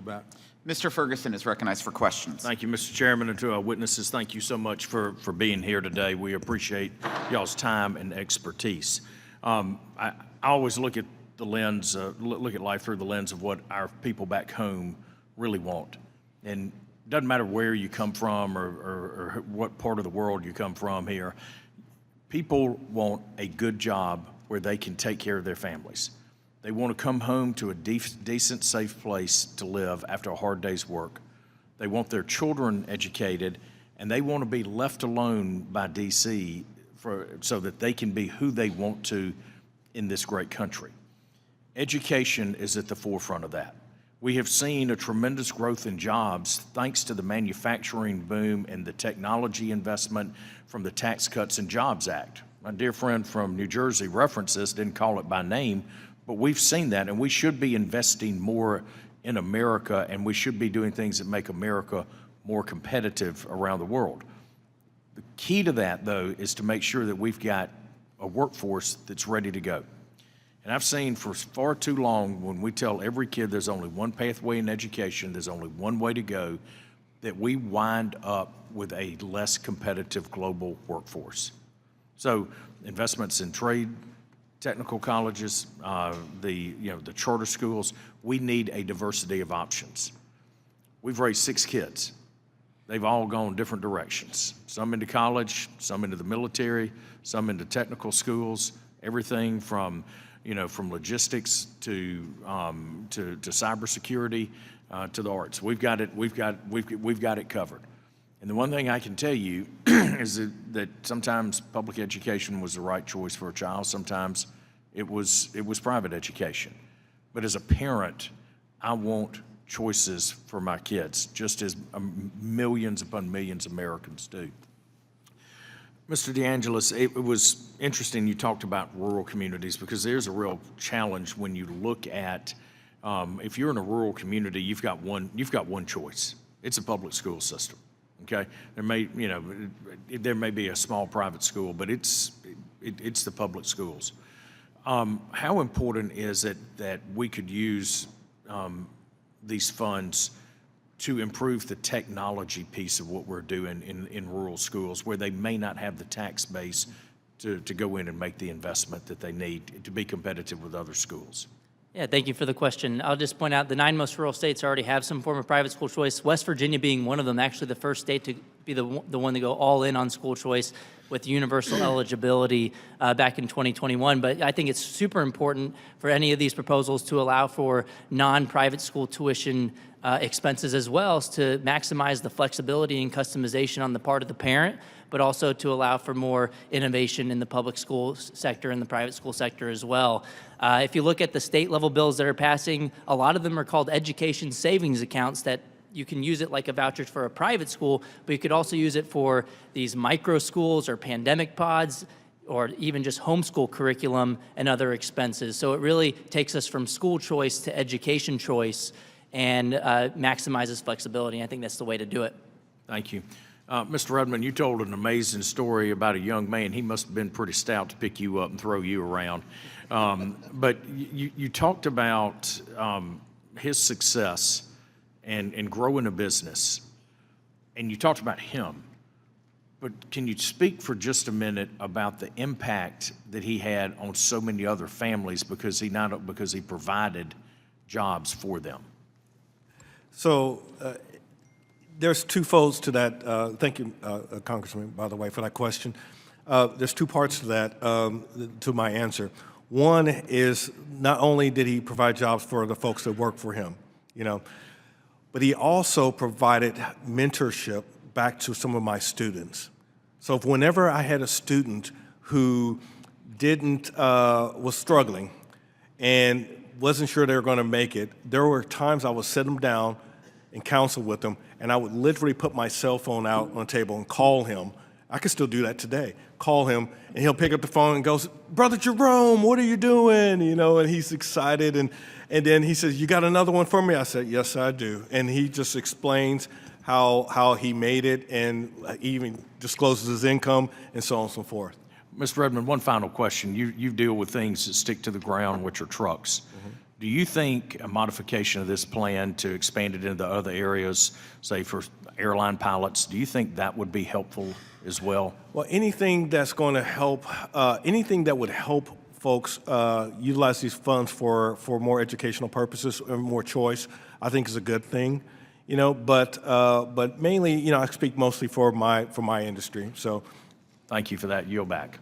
back. Mr. Ferguson is recognized for questions. Thank you, Mr. Chairman, and to our witnesses, thank you so much for being here today. We appreciate y'all's time and expertise. I always look at the lens, look at life through the lens of what our people back home really want. And it doesn't matter where you come from or what part of the world you come from here. People want a good job where they can take care of their families. They want to come home to a decent, safe place to live after a hard day's work. They want their children educated, and they want to be left alone by DC so that they can be who they want to in this great country. Education is at the forefront of that. We have seen a tremendous growth in jobs thanks to the manufacturing boom and the technology investment from the Tax Cuts and Jobs Act. My dear friend from New Jersey referenced this, didn't call it by name, but we've seen that, and we should be investing more in America, and we should be doing things that make America more competitive around the world. The key to that, though, is to make sure that we've got a workforce that's ready to go. And I've seen for far too long, when we tell every kid there's only one pathway in education, there's only one way to go, that we wind up with a less competitive global workforce. So investments in trade, technical colleges, the charter schools, we need a diversity of options. We've raised 6 kids. They've all gone different directions. Some into college, some into the military, some into technical schools, everything from logistics to cybersecurity to the arts. We've got it covered. And the one thing I can tell you is that sometimes public education was the right choice for a child. Sometimes it was private education. But as a parent, I want choices for my kids, just as millions upon millions of Americans do. Mr. DeAngelis, it was interesting you talked about rural communities, because there's a real challenge when you look at, if you're in a rural community, you've got one choice. It's a public school system. Okay, there may be a small private school, but it's the public schools. How important is it that we could use these funds to improve the technology piece of what we're doing in rural schools, where they may not have the tax base to go in and make the investment that they need to be competitive with other schools? Yeah, thank you for the question. I'll just point out the 9 most rural states already have some form of private school choice, West Virginia being one of them, actually the first state to be the one to go all in on school choice with universal eligibility back in 2021. But I think it's super important for any of these proposals to allow for non-private school tuition expenses as well, as to maximize the flexibility and customization on the part of the parent, but also to allow for more innovation in the public school sector and the private school sector as well. If you look at the state level bills that are passing, a lot of them are called education savings accounts that you can use it like a voucher for a private school, but you could also use it for these micro schools or pandemic pods, or even just homeschool curriculum and other expenses. So it really takes us from school choice to education choice and maximizes flexibility. I think that's the way to do it. Thank you. Mr. Rudman, you told an amazing story about a young man. He must have been pretty stout to pick you up and throw you around. But you talked about his success and growing a business, and you talked about him. But can you speak for just a minute about the impact that he had on so many other families because he provided jobs for them? So there's two folds to that. Thank you, Congressman, by the way, for that question. There's 2 parts to that, to my answer. One is not only did he provide jobs for the folks that work for him, but he also provided mentorship back to some of my students. So whenever I had a student who was struggling and wasn't sure they were going to make it, there were times I would sit them down and counsel with them, and I would literally put my cell phone out on the table and call him. I can still do that today. Call him, and he'll pick up the phone and goes, "Brother Jerome, what are you doing?" And he's excited, and then he says, "You got another one for me?" I said, "Yes, I do." And he just explains how he made it, and even discloses his income, and so on and so forth. Mr. Redmond, one final question. You deal with things that stick to the ground, which are trucks. Mm-hmm. Do you think a modification of this plan to expand it into other areas, say for airline pilots, do you think that would be helpful as well? Well, anything that's going to help, anything that would help folks utilize these funds for more educational purposes or more choice, I think is a good thing. You know, but mainly, you know, I speak mostly for my industry. So, Thank you for that. Yield back.